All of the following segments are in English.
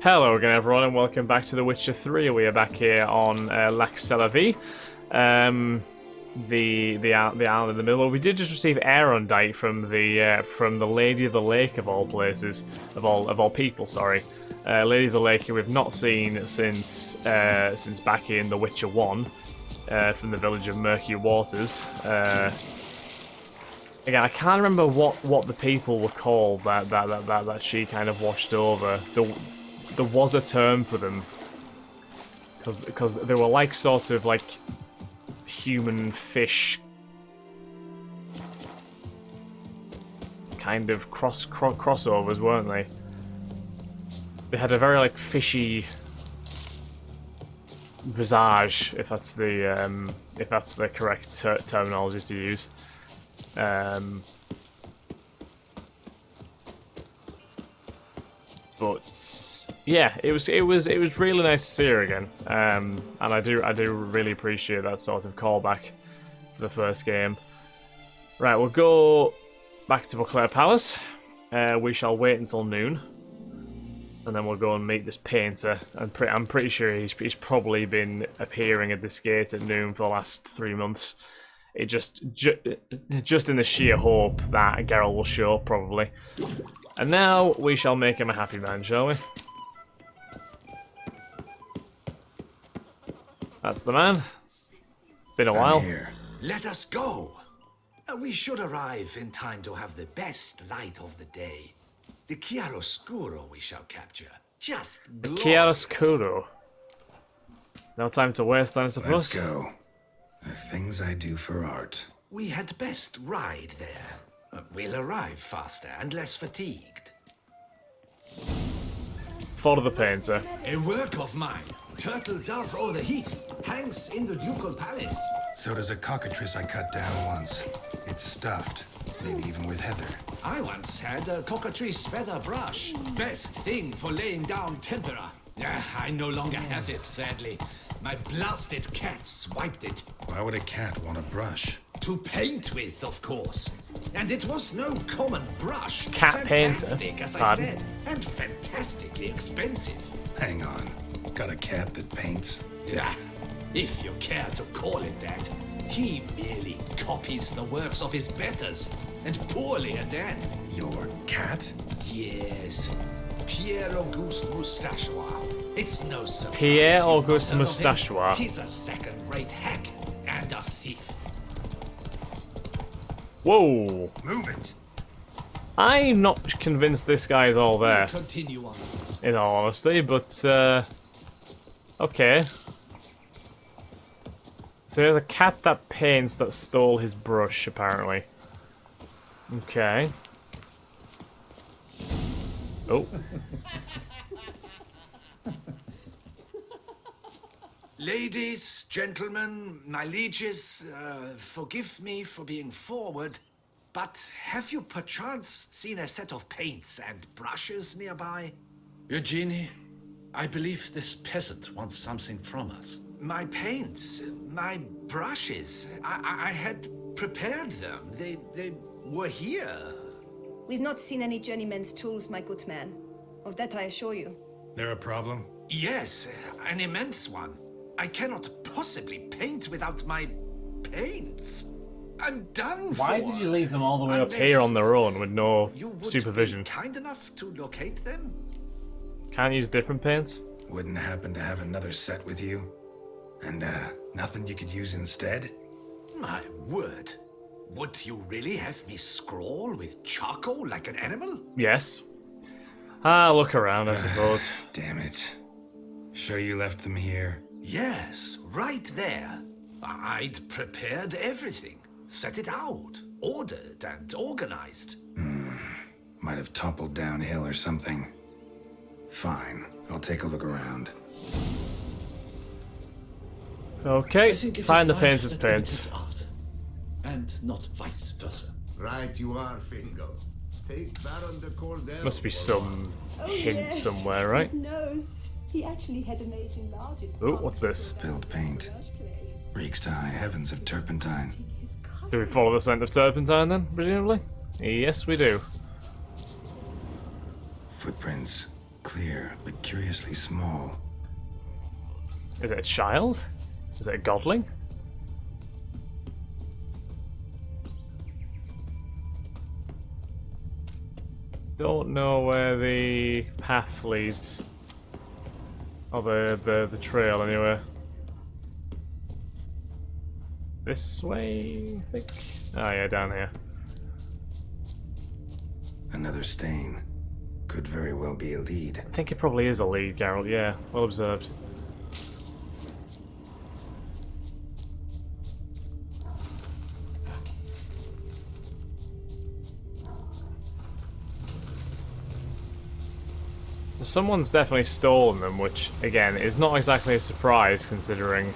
Hello again everyone and welcome back to The Witcher 3. We are back here on Skellige, the island in the middle. We did just receive Aeronite from the Lady of the Lake of all places, of all people, sorry. Lady of the Lake who we've not seen since back in The Witcher 1, from the village of Murky Waters. Again, I can't remember what the people were called that she kind of washed over. There was a term for them, because they were like sort of like human fish kind of crossovers, weren't they? They had a very like fishy visage, if that's the correct terminology to use. But yeah, it was really nice to see her again, and I do really appreciate that sort of callback to the first game. Right, we'll go back to Beauclair Palace. We shall wait until noon, and then we'll go and meet this painter. I'm pretty sure he's probably been appearing at this gate at noon for the last 3 months. It just in the sheer hope that Geralt will show up, probably. And now we shall make him a happy man, shall we? That's the man. Been a while. Here. Let us go. We should arrive in time to have the best light of the day. The chiaroscuro we shall capture. Just The glorious. chiaroscuro. No time to waste, then, I suppose. Let's go. The things I do for art. We had best ride there. We'll arrive faster and less fatigued. Follow the painter. A work of mine. Turtle dove o'er the heath hangs in the ducal palace. So does a cockatrice I cut down once. It's stuffed, maybe even with heather. I once had a cockatrice feather brush. Best thing for laying down tempera. I no longer have it, sadly. My blasted cat swiped it. Why would a cat want a brush? To paint with, of course. And it was no common brush. Cat painter? Fantastic, as I Pardon? said. And fantastically expensive. Hang on. Got a cat that paints? Yeah, if you care to call it that. He merely copies the works of his betters. And poorly at that. Your cat? Yes. Pierre-Auguste Moustachois. It's no surprise. Pierre-Auguste you've not heard of him. Moustachois. He's a second-rate hack and a thief. Whoa! Move it! I'm not convinced this guy's all there, Continue on. in all honesty, but okay. So there's a cat that paints that stole his brush, apparently. Okay. Oh. Ladies, gentlemen, my lieges, forgive me for being forward, but have you perchance seen a set of paints and brushes nearby? Eugenie, I believe this peasant wants something from us. My paints, my brushes, I had prepared them. They were here. We've not seen any journeyman's tools, my good man. Of that I assure you. There a problem? Yes, an immense one. I cannot possibly paint without my paints. I'm done for. Why did you leave them all the way up Unless here on their own with no you would supervision? be kind enough to locate them? Can't use different paints? Wouldn't happen to have another set with you? And, nothing you could use instead? My word. Would you really have me scrawl with charcoal like an animal? Yes. Look around, I suppose. Damn it. Sure you left them here? Yes, right there. I'd prepared everything. Set it out. Ordered and organized. Might have toppled downhill or something. Fine. I'll take a look around. Okay, I think it find the is painter's life that paints. imitates art, and not vice versa. Right you are, Fingal. Take Baron de Cordell. Must be some Oh, hint yes. somewhere, right? He knows. He actually had a mage enlarge it. Ooh, what's this? Spilled paint. Reeks to high heavens of turpentine. His cousin. Do we follow the scent of turpentine then, presumably? Yes, we do. Footprints. Clear, but curiously small. Is it a child? Is it a godling? Don't know where the path leads. Or the trail anyway. This way, I think? Oh yeah, down here. Another stain. Could very well be a lead. I think it probably is a lead, Geralt, yeah. Well observed. So someone's definitely stolen them, which, again, is not exactly a surprise considering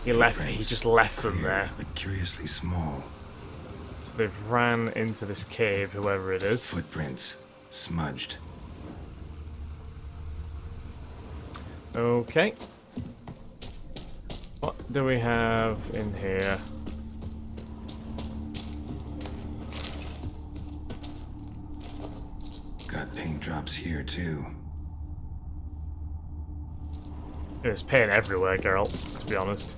he just left them there. But curiously small. So they've ran into this cave, whoever it is. Footprints. Smudged. Okay. What do we have in here? Got paint drops here too. There's paint everywhere, Geralt, to be honest.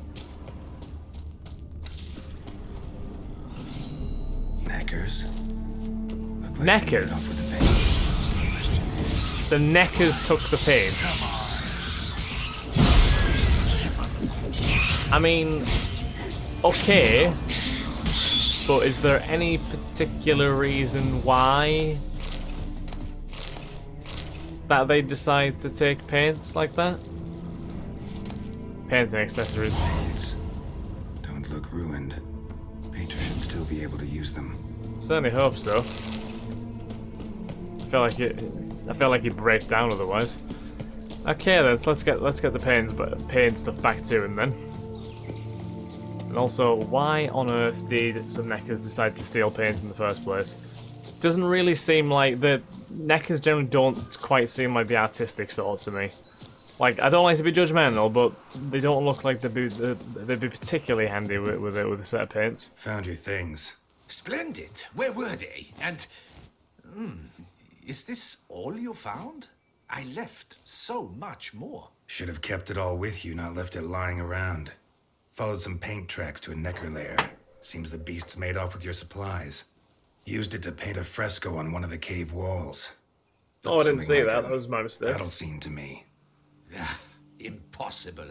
Neckers. Look like Neckers? they made off with the paint. The Neckers took the paint. I mean, okay, but is there any particular reason why that they decide to take paints like that? Paints and accessories. Paints. Don't look ruined. Painter should still be able to use them. Certainly hope so. I feel like he'd break down otherwise. Okay then, so let's get the paint stuff back to him then. And also, why on earth did some Neckers decide to steal paints in the first place? Doesn't really seem like the Neckers generally don't quite seem like the artistic sort to me. Like, I don't like to be judgmental, but they don't look like they'd be particularly handy with a set of paints. Found your things. Splendid. Where were they? And... is this all you found? I left so much more. Should have kept it all with you, not left it lying around. Followed some paint tracks to a Necker lair. Seems the beast's made off with your supplies. Used it to paint a fresco on one of the cave walls. Oh, I didn't Something see like that. a That was my mistake. battle scene to me. Impossible.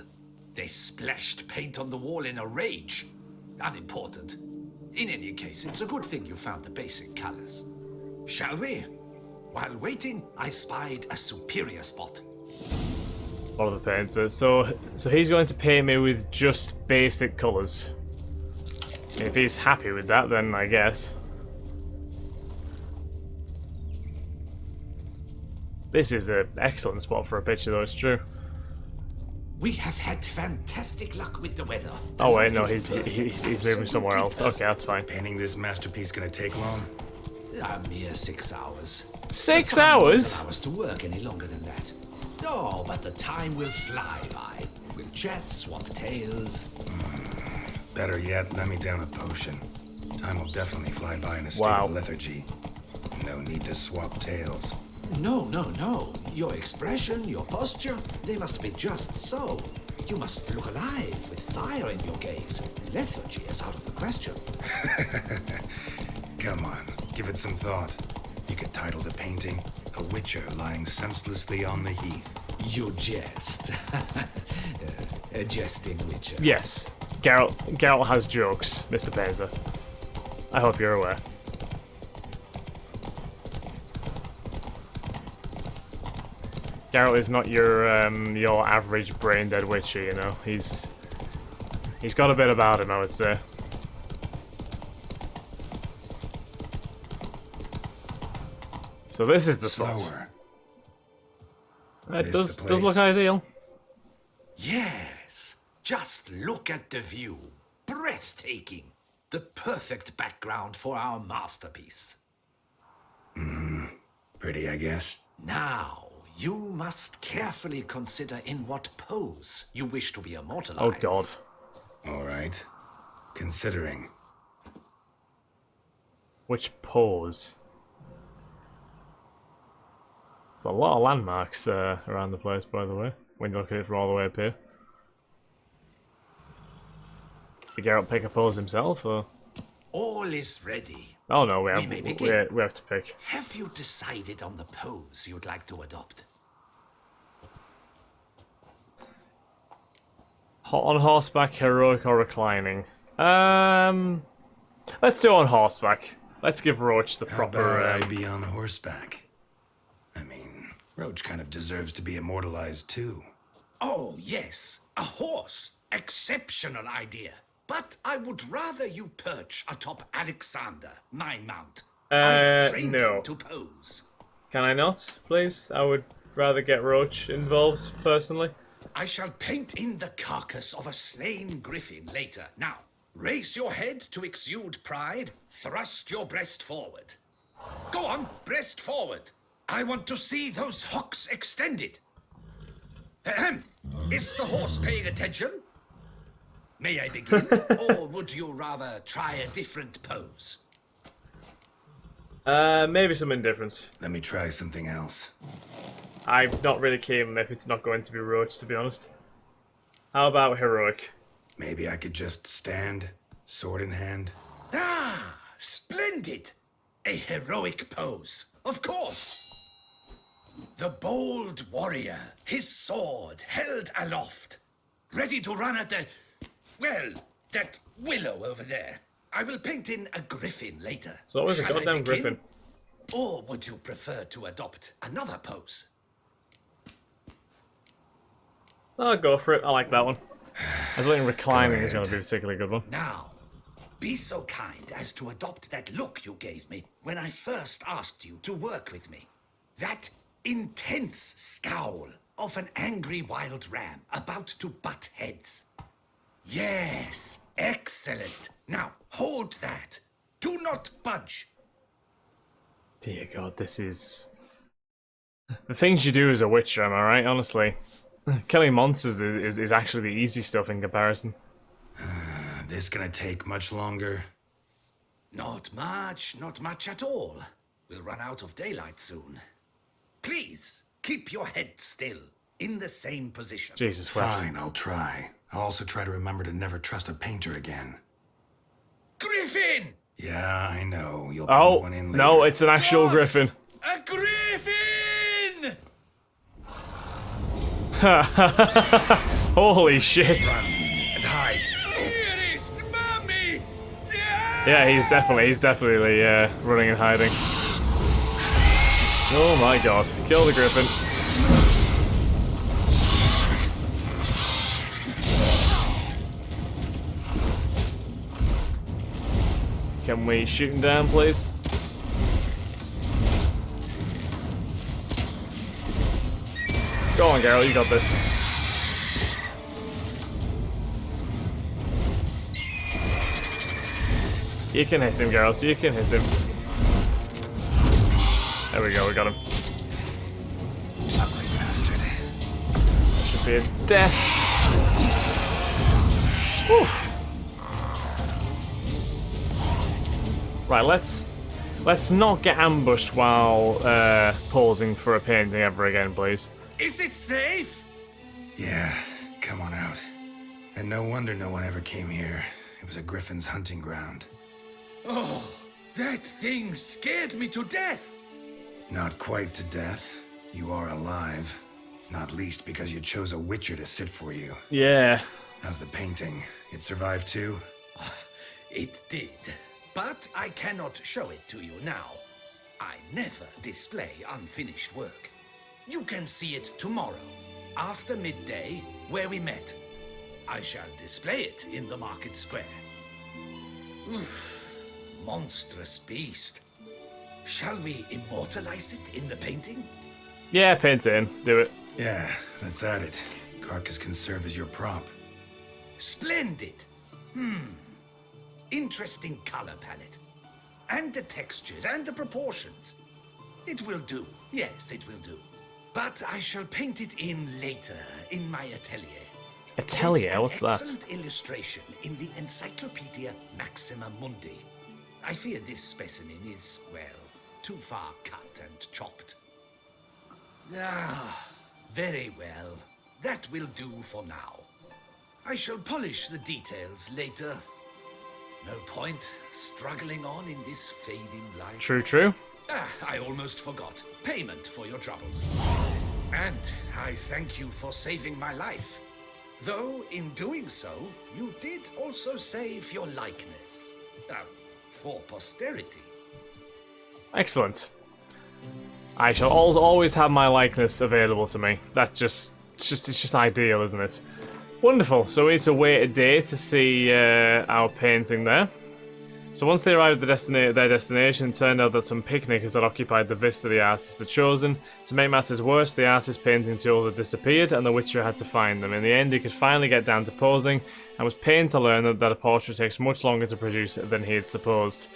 They splashed paint on the wall in a rage. Unimportant. In any case, it's a good thing you found the basic colors. Shall we? While waiting, I spied a superior spot. One of the paints. So he's going to paint me with just basic colours. If he's happy with that, then I guess. This is an excellent spot for a picture, though, it's true. We have had fantastic luck with the weather. Oh wait, no, he's moving somewhere else. Okay, that's fine. Painting this masterpiece gonna take long? A mere 6 hours. 6 The sun won't hours? allow us to work any longer than that. Oh, but the time will fly by. We'll chat, swap tales. Better yet, let me down a potion. Time will definitely fly by in a state Wow. of lethargy. No need to swap tales. No, no, no. Your expression, your posture, they must be just so. You must look alive with fire in your gaze. Lethargy is out of the question. Come on, give it some thought. You could title the painting, A Witcher Lying Senselessly on the Heath. You jest. A jesting witcher. Yes, Geralt has jokes, Mr. Panzer. I hope you're aware. Geralt is not your average brain dead witcher, you know. He's got a bit about him, I would say. So this is the spot. Slower. It This the does look place? ideal. Yes. Just look at the view. Breathtaking. The perfect background for our masterpiece. Pretty, I guess. Now, you must carefully consider in what pose you wish to be Oh immortalized. god. All right. Considering. Which pose? There's a lot of landmarks around the place, by the way, when you look at it from all the way up here. Did Geralt pick a pose himself, or...? All is ready. Oh no, we may have begin. we have to pick. Have you decided on the pose you'd like to adopt? On horseback, heroic, or reclining? Let's do on horseback. Let's give Roach the How proper... about I be on horseback? I mean, Roach kind of deserves to be immortalized too. Oh, yes. A horse. Exceptional idea. But I would rather you perch atop Alexander, my mount. I've trained no. him to pose. Can I not, please? I would rather get Roach involved, personally. I shall paint in the carcass of a slain griffin later. Now, raise your head to exude pride. Thrust your breast forward. Go on, breast forward. I want to see those hocks extended. Ahem. Is the horse paying attention? May I begin? Or would you rather try a different pose? Maybe something different. Let me try something else. I'm not really keen if it's not going to be Roach, to be honest. How about heroic? Maybe I could just stand, sword in hand. Ah, splendid! A heroic pose, of course. The bold warrior, his sword held aloft, ready to run at the... well, that willow over there. I will paint in a griffin later. It's always a Shall I goddamn begin? griffin. Or would you prefer to adopt another pose? I'll go for it. I like that one. I was thinking reclining is ahead. going to be a particularly good one. Now, be so kind as to adopt that look you gave me when I first asked you to work with me. That intense scowl of an angry wild ram about to butt heads. Yes, excellent. Now, hold that. Do not budge. Dear God, this is... The things you do as a witcher, am I right? Honestly. Killing monsters is actually the easy stuff in comparison. This gonna take much longer? Not much at all. We'll run out of daylight soon. Please, keep your head still, in the same position. Jesus Christ. Fine, I'll try. I'll also try to remember to never trust a painter again. Griffin! Yeah, I know. You'll paint one in later. No, it's an actual What? griffin. A griffin! Holy shit. Run and hide. Dearest mommy! Yeah, he's definitely running and hiding. Oh my God. Kill the griffin. Can we shoot him down, please? Go on, Geralt, you got this. You can hit him, Geralt, you can hit him. There we go, we got him. Ugly bastard. Should be a death. Whew. Right, let's not get ambushed while pausing for a painting ever again, please. Is it safe? Yeah, come on out. And no wonder no one ever came here. It was a griffin's hunting ground. Oh, that thing scared me to death. Not quite to death. You are alive. Not least because you chose a witcher to sit for you. Yeah. How's the painting? It survived too? It did. But I cannot show it to you now. I never display unfinished work. You can see it tomorrow, after midday, where we met. I shall display it in the market square. Oof, monstrous beast. Shall we immortalize it in the painting? Yeah, paint it in. Do it. Yeah, that's at it. Carcass can serve as your prop. Splendid. Interesting color palette. And the textures and the proportions. It will do. Yes, it will do. But I shall paint it in later, in my atelier. Atelier? There's What's an that? excellent illustration in the Encyclopedia Maxima Mundi. I fear this specimen is, well, too far cut and chopped. Ah, very well. That will do for now. I shall polish the details later. No point struggling on in this fading light. True, true. Ah, I almost forgot. Payment for your troubles. And I thank you for saving my life. Though, in doing so, you did also save your likeness. For posterity. Excellent. I shall always have my likeness available to me. That's it's just ideal, isn't it? Wonderful. So we need to wait a day to see our painting there. So once they arrived at their destination, it turned out that some picnickers had occupied the vista the artists had chosen. To make matters worse, the artist's painting tools had disappeared, and the Witcher had to find them. In the end, he could finally get down to posing, and was pained to learn that a portrait takes much longer to produce than he had supposed.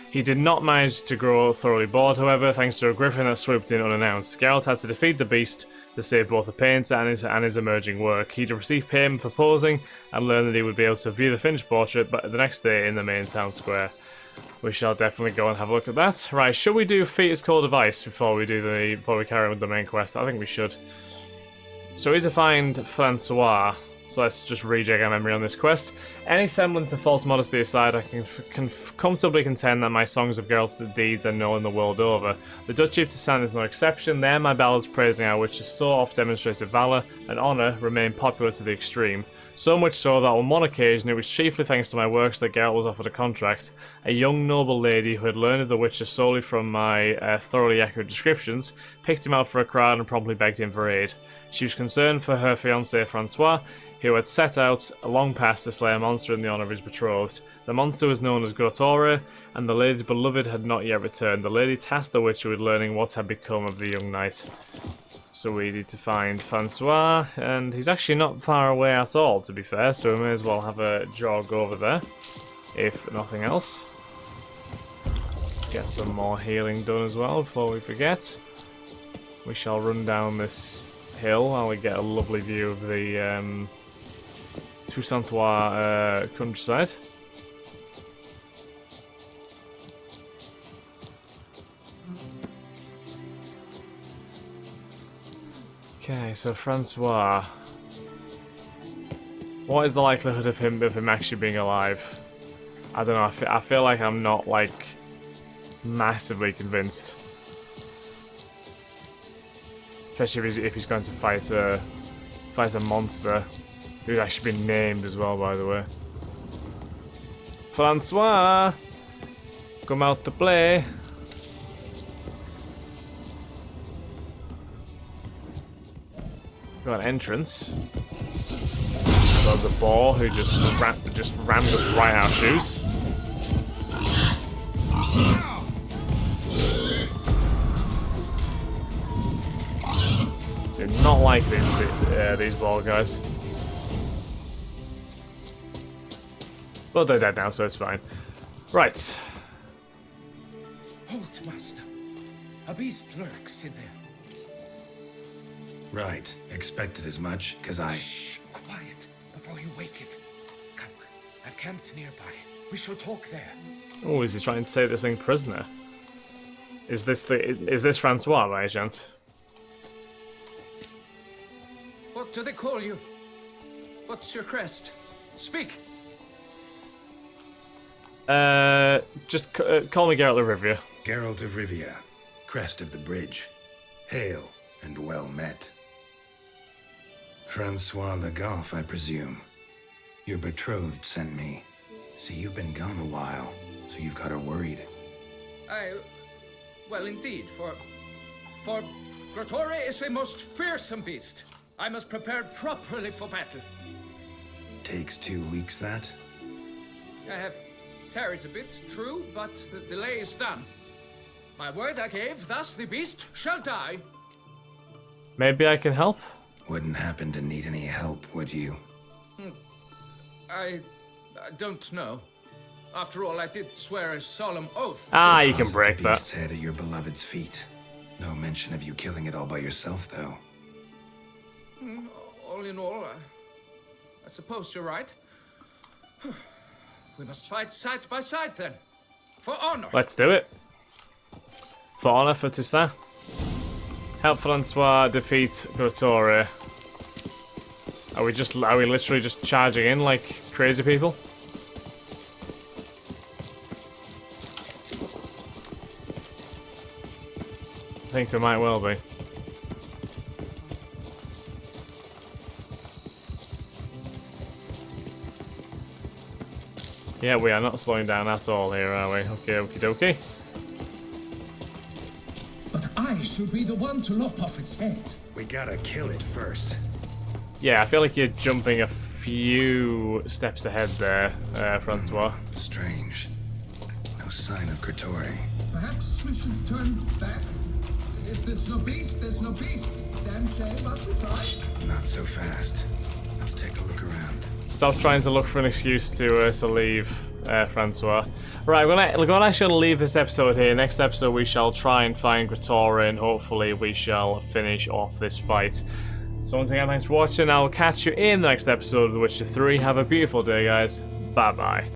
He did not manage to grow thoroughly bored, however, thanks to a griffin that swooped in unannounced. Geralt had to defeat the beast to save both the painter and his emerging work. He'd received payment for posing and learned that he would be able to view the finished portrait but the next day in the main town square. We shall definitely go and have a look at that. Right, should we do Fetus Code of Ice before we carry on with the main quest? I think we should. So we need to find Francois. So let's just rejig our memory on this quest. Any semblance of false modesty aside, I can comfortably contend that my songs of Geralt's deeds are known the world over. The Dutch Chief to Sand is no exception. There, my ballads praising our witches so oft demonstrated valour and honour remain popular to the extreme. So much so that on one occasion, it was chiefly thanks to my works that Geralt was offered a contract. A young noble lady who had learned of the Witcher solely from my thoroughly accurate descriptions, picked him out for a crowd and promptly begged him for aid. She was concerned for her fiancé Francois, who had set out long past to slay a monster in the honour of his betrothed. The monster was known as GOTY, and the lady's beloved had not yet returned. The lady tasked the Witcher with learning what had become of the young knight. So we need to find Francois, and he's actually not far away at all, to be fair, so we may as well have a jog over there, if nothing else. Get some more healing done as well before we forget. We shall run down this hill while we get a lovely view of the Toussaintois countryside. Okay, so Francois. What is the likelihood of him actually being alive? I don't know. I feel like I'm not like massively convinced, especially if he's going to fight a monster who's actually been named as well, by the way. Francois, come out to play. Got an entrance. There's a boar who just rammed us right out of shoes. Do not like these ball guys. Well, they're dead now, so it's fine. Right. Halt, master. A beast lurks in there. Right. Expected as much, cause I... Shh, quiet, before you wake it. Come, I've camped nearby. We shall talk there. Oh, is he trying to take this thing prisoner? Is this Francois by any chance? What do they call you? What's your crest? Speak! Just call me Geralt of Rivia. Geralt of Rivia, crest of the bridge. Hail, and well met. Francois Le Goff, I presume. Your betrothed sent me. See, you've been gone a while, so you've got her worried. Well, indeed, for GOTY is a most fearsome beast. I must prepare properly for battle. Takes 2 weeks, that? I have tarried a bit, true, but the delay is done. My word I gave, thus the beast shall die. Maybe I can help? Wouldn't happen to need any help, would you? I don't know. After all, I did swear a solemn oath. Ah, you can Toss break the that. beast's head at your beloved's feet. No mention of you killing it all by yourself, though. All in all, I suppose you're right. We must fight side by side then. For honor. Let's do it. For honor, for Toussaint. Help Francois defeat GOTY. Are we literally just charging in like crazy people? I think we might well be. Yeah, we are not slowing down at all here, are we? Okay, okie dokie. But I should be the one to lop off its head. We gotta kill it first. Yeah, I feel like you're jumping a few steps ahead there, Francois. Strange. No sign of GOTY. Perhaps we should turn back? If there's no beast, there's no beast. Damn shame, but we tried. Not so fast. Let's take a look around. Stop trying to look for an excuse to leave, Francois. Right, we're gonna actually leave this episode here. Next episode we shall try and find GOTY and hopefully we shall finish off this fight. So once again, thanks for watching. I will catch you in the next episode of The Witcher 3. Have a beautiful day, guys. Bye-bye.